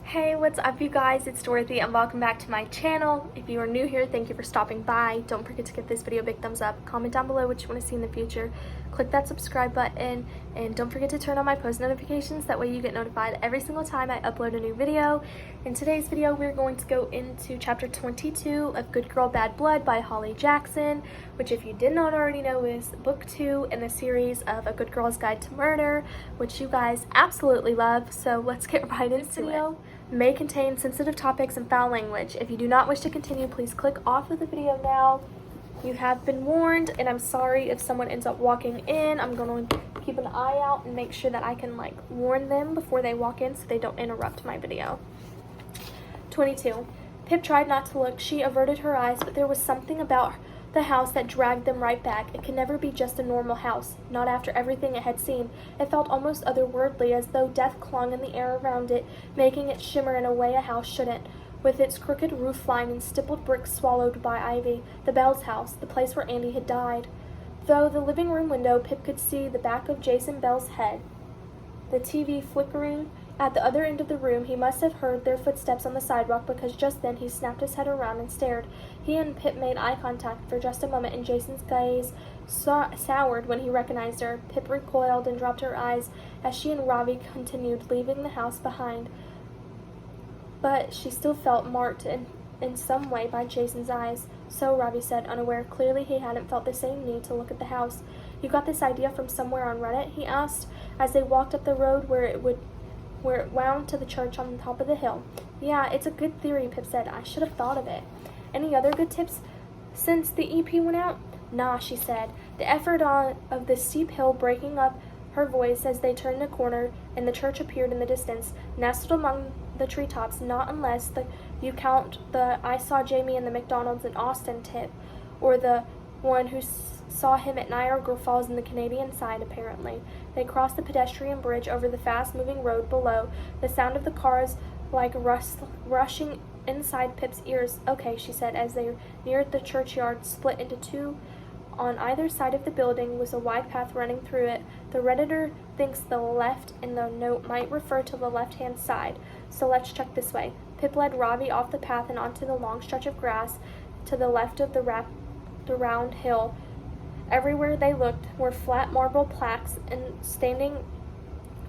Hey, what's up you guys? It's Dorothy and welcome back to my channel. If you are new here, thank you for stopping by. Don't forget to give this video a big thumbs up. Comment down below what you want to see in the future. Click that subscribe button and don't forget to turn on my post notifications. That way you get notified every single time I upload a new video. In today's video, we're going to go into chapter 22 of Good Girl, Bad Blood by Holly Jackson, which if you did not already know is book 2 in the series of A Good Girl's Guide to Murder, which you guys absolutely love. So let's get right into it. May contain sensitive topics and foul language. If you do not wish to continue, please click off of the video now. You have been warned, and I'm sorry if someone ends up walking in. I'm going to keep an eye out and make sure that I can warn them before they walk in so they don't interrupt my video. 22. Pip tried not to look. She averted her eyes, but there was something about the house that dragged them right back. It could never be just a normal house, not after everything it had seen. It felt almost otherworldly, as though death clung in the air around it, making it shimmer in a way a house shouldn't. With its crooked roof line and stippled bricks swallowed by ivy, the Bell's house, the place where Andy had died. Through the living room window, Pip could see the back of Jason Bell's head, the TV flickering. At the other end of the room, he must have heard their footsteps on the sidewalk, because just then he snapped his head around and stared. He and Pip made eye contact for just a moment, and Jason's gaze soured when he recognized her. Pip recoiled and dropped her eyes as she and Robbie continued, leaving the house behind. But she still felt marked in some way by Jason's eyes. So, Robbie said, unaware. Clearly he hadn't felt the same need to look at the house. You got this idea from somewhere on Reddit? He asked, as they walked up the road where it wound to the church on the top of the hill. Yeah, it's a good theory, Pip said. I should have thought of it. Any other good tips since the EP went out? Nah, she said, the effort of the steep hill breaking up her voice as they turned the corner and the church appeared in the distance, nestled among the treetops, not unless you count the I saw Jamie in the McDonald's in Austin tip, or the one who saw him at Niagara Falls in the Canadian side, apparently. They crossed the pedestrian bridge over the fast-moving road below, the sound of the cars rushing inside Pip's ears. Okay, she said, as they neared the churchyard, split into two. On either side of the building was a wide path running through it. The Redditor thinks the left in the note might refer to the left-hand side, so let's check this way. Pip led Robbie off the path and onto the long stretch of grass to the left of the round hill. Everywhere they looked were flat marble plaques and standing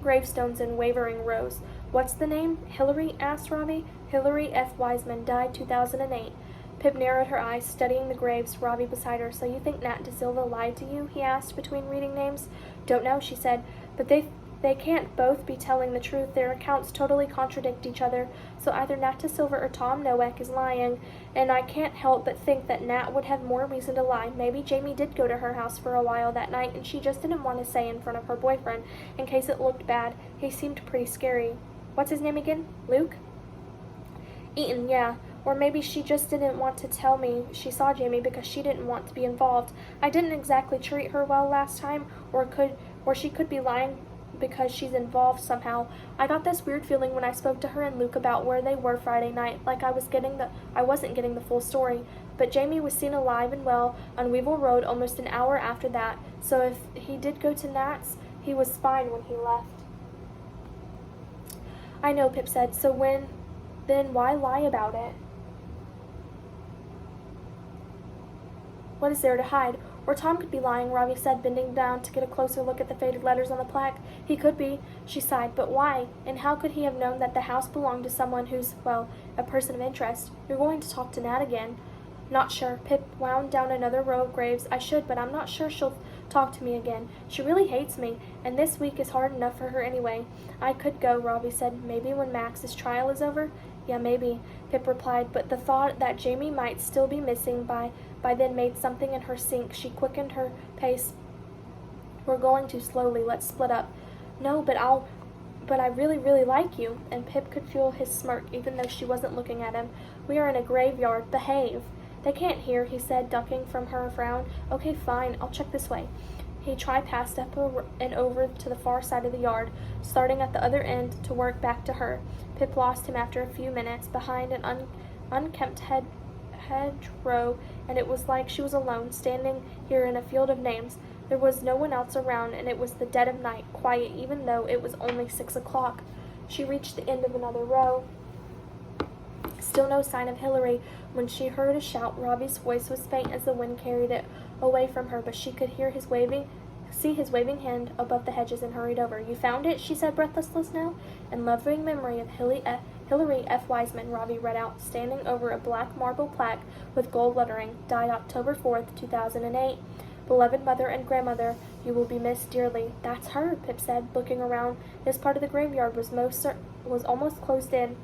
gravestones in wavering rows. What's the name? Hillary? Asked Robbie. Hillary F. Wiseman, died 2008. Pip narrowed her eyes, studying the graves, Robbie beside her. So you think Nat DeSilva lied to you? He asked between reading names. Don't know, she said, but they can't both be telling the truth. Their accounts totally contradict each other, so either Nat DeSilva or Tom Nowak is lying, and I can't help but think that Nat would have more reason to lie. Maybe Jamie did go to her house for a while that night, and she just didn't want to say in front of her boyfriend, in case it looked bad. He seemed pretty scary. What's his name again? Luke? Eaton, yeah. Or maybe she just didn't want to tell me she saw Jamie because she didn't want to be involved. I didn't exactly treat her well last time, or she could be lying because she's involved somehow. I got this weird feeling when I spoke to her and Luke about where they were Friday night, like I wasn't getting the full story. But Jamie was seen alive and well on Weevil Road almost an hour after that, so if he did go to Nat's, he was fine when he left. I know, Pip said, then why lie about it? What is there to hide? Or Tom could be lying, Robbie said, bending down to get a closer look at the faded letters on the plaque. He could be, she sighed, but why? And how could he have known that the house belonged to someone who's, well, a person of interest? You're going to talk to Nat again. Not sure. Pip wound down another row of graves. I should, but I'm not sure she'll talk to me again. She really hates me, and this week is hard enough for her anyway. I could go, Robbie said. Maybe when Max's trial is over? Yeah, maybe, Pip replied, but the thought that Jamie might still be missing by then made something in her sink. She quickened her pace. We're going too slowly. Let's split up. No, but I really, really like you. And Pip could feel his smirk, even though she wasn't looking at him. We are in a graveyard. Behave. They can't hear, he said, ducking from her frown. Okay, fine. I'll check this way. He tri-passed up and over to the far side of the yard, starting at the other end to work back to her. Pip lost him after a few minutes, behind an unkempt hedgerow, and it was like she was alone, standing here in a field of names. There was no one else around, and it was the dead of night, quiet even though it was only 6 o'clock. She reached the end of another row. Still no sign of Hillary. When she heard a shout, Robbie's voice was faint as the wind carried it away from her, but she could hear see his waving hand above the hedges and hurried over. You found it? She said breathlessly now. In loving memory of Hillary F. Wiseman, Robbie read out, standing over a black marble plaque with gold lettering, died October 4th, 2008. Beloved mother and grandmother, you will be missed dearly. That's her, Pip said, looking around. This part of the graveyard was almost closed in,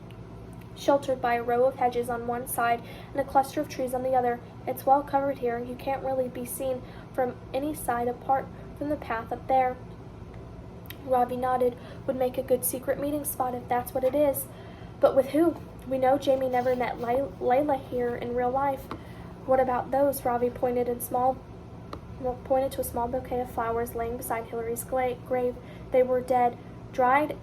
sheltered by a row of hedges on one side and a cluster of trees on the other. It's well covered here. You can't really be seen from any side apart from the path up there. Robbie nodded. Would make a good secret meeting spot if that's what it is. But with who? We know Jamie never met Layla here in real life. What about those? Robbie pointed to a small bouquet of flowers laying beside Hillary's grave. They were dead, dried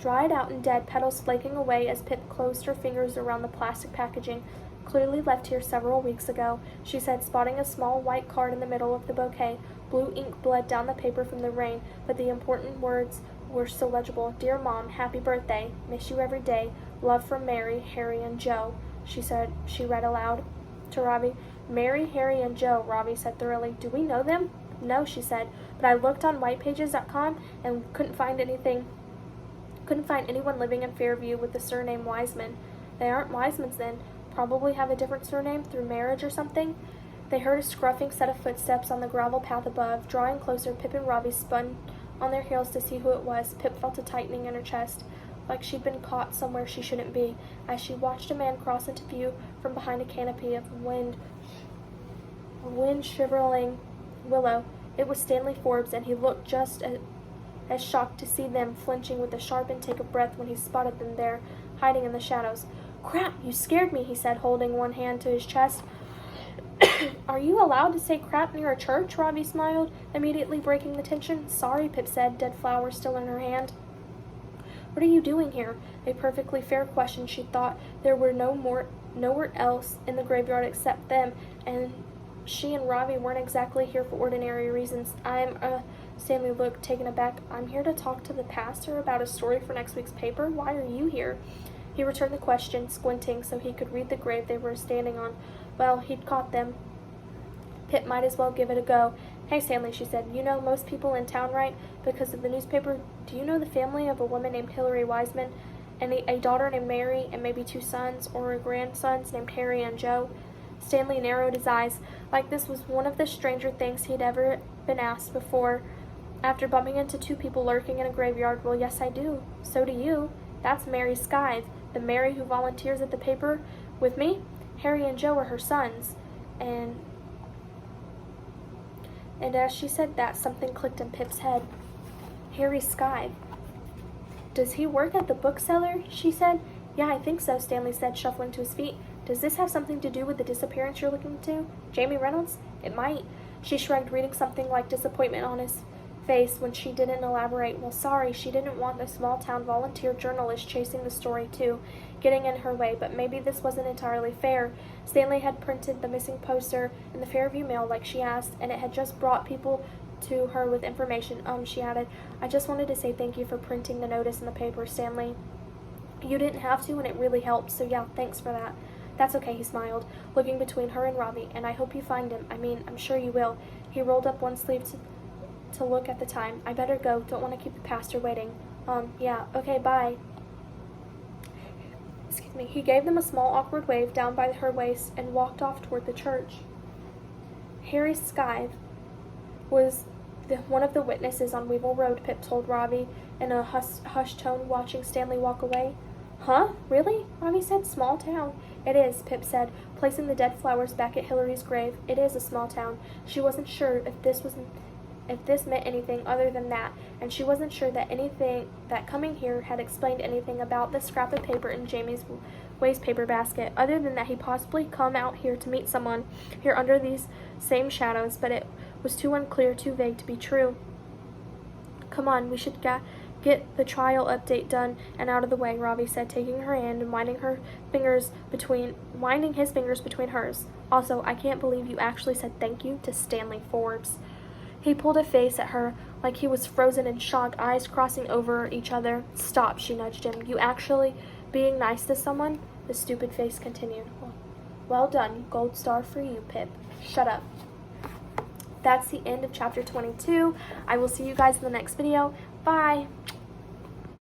out and dead, petals flaking away as Pip closed her fingers around the plastic packaging. Clearly left here several weeks ago, she said, spotting a small white card in the middle of the bouquet. Blue ink bled down the paper from the rain, but the important words were still legible. Dear Mom, happy birthday. Miss you every day. Love from Mary, Harry, and Joe, she said. She read aloud to Robbie. Mary, Harry, and Joe, Robbie said thoroughly. Do we know them? No, she said, but I looked on whitepages.com and couldn't find anyone living in Fairview with the surname Wiseman. They aren't Wisemans then. Probably have a different surname through marriage or something. They heard a scruffing set of footsteps on the gravel path above. Drawing closer, Pip and Robbie spun on their heels to see who it was. Pip felt a tightening in her chest, like she'd been caught somewhere she shouldn't be, as she watched a man cross into view from behind a canopy of wind-shriveling willow. It was Stanley Forbes, and he looked just as shocked to see them, flinching with a sharp intake of breath when he spotted them there, hiding in the shadows. Crap, you scared me, he said, holding one hand to his chest. Are you allowed to say crap near a church? Robbie smiled, immediately breaking the tension. Sorry, Pip said, dead flower still in her hand. What are you doing here? A perfectly fair question, she thought. There were nowhere else in the graveyard except them, and she and Robbie weren't exactly here for ordinary reasons. Stanley looked taken aback. I'm here to talk to the pastor about a story for next week's paper. Why are you here? He returned the question, squinting so he could read the grave they were standing on. Well, he'd caught them. Pip might as well give it a go. Hey, Stanley, she said, you know most people in town, right? Because of the newspaper. Do you know the family of a woman named Hillary Wiseman, and a daughter named Mary, and maybe 2 sons or grandsons named Harry and Joe? Stanley narrowed his eyes, like this was one of the stranger things he'd ever been asked before. After bumping into 2 people lurking in a graveyard, well, yes, I do. So do you. That's Mary Scythe, the Mary who volunteers at the paper with me. Harry and Joe are her sons. And as she said that, something clicked in Pip's head. Harry Scythe. Does he work at the bookseller? She said. Yeah, I think so, Stanley said, shuffling to his feet. Does this have something to do with the disappearance you're looking into? Jamie Reynolds? It might. She shrugged, reading something like disappointment on his face when she didn't elaborate. Well, sorry, she didn't want a small-town volunteer journalist chasing the story, too, getting in her way, but maybe this wasn't entirely fair. Stanley had printed the missing poster in the Fairview Mail like she asked, and it had just brought people to her with information. She added, I just wanted to say thank you for printing the notice in the paper, Stanley. You didn't have to, and it really helped, so yeah, thanks for that. That's okay, he smiled, looking between her and Robbie, and I hope you find him. I'm sure you will. He rolled up one sleeve to look at the time. I better go. Don't want to keep the pastor waiting. Yeah, okay, bye. Excuse me. He gave them a small, awkward wave down by her waist and walked off toward the church. Harry Scythe was one of the witnesses on Weevil Road, Pip told Robbie in a hushed tone, watching Stanley walk away. Huh? Really? Robbie said. Small town. It is, Pip said, placing the dead flowers back at Hillary's grave. It is a small town. She wasn't sure if this meant anything other than that, and she wasn't sure that coming here had explained anything about the scrap of paper in Jamie's wastepaper basket, other than that he'd possibly come out here to meet someone here under these same shadows, but it was too unclear, too vague to be true. Come on, we should get the trial update done and out of the way, Robbie said, taking her hand and winding his fingers between hers. Also, I can't believe you actually said thank you to Stanley Forbes. He pulled a face at her like he was frozen in shock, eyes crossing over each other. Stop, she nudged him. You actually being nice to someone? The stupid face continued. Well done. Gold star for you, Pip. Shut up. That's the end of chapter 22. I will see you guys in the next video. Bye.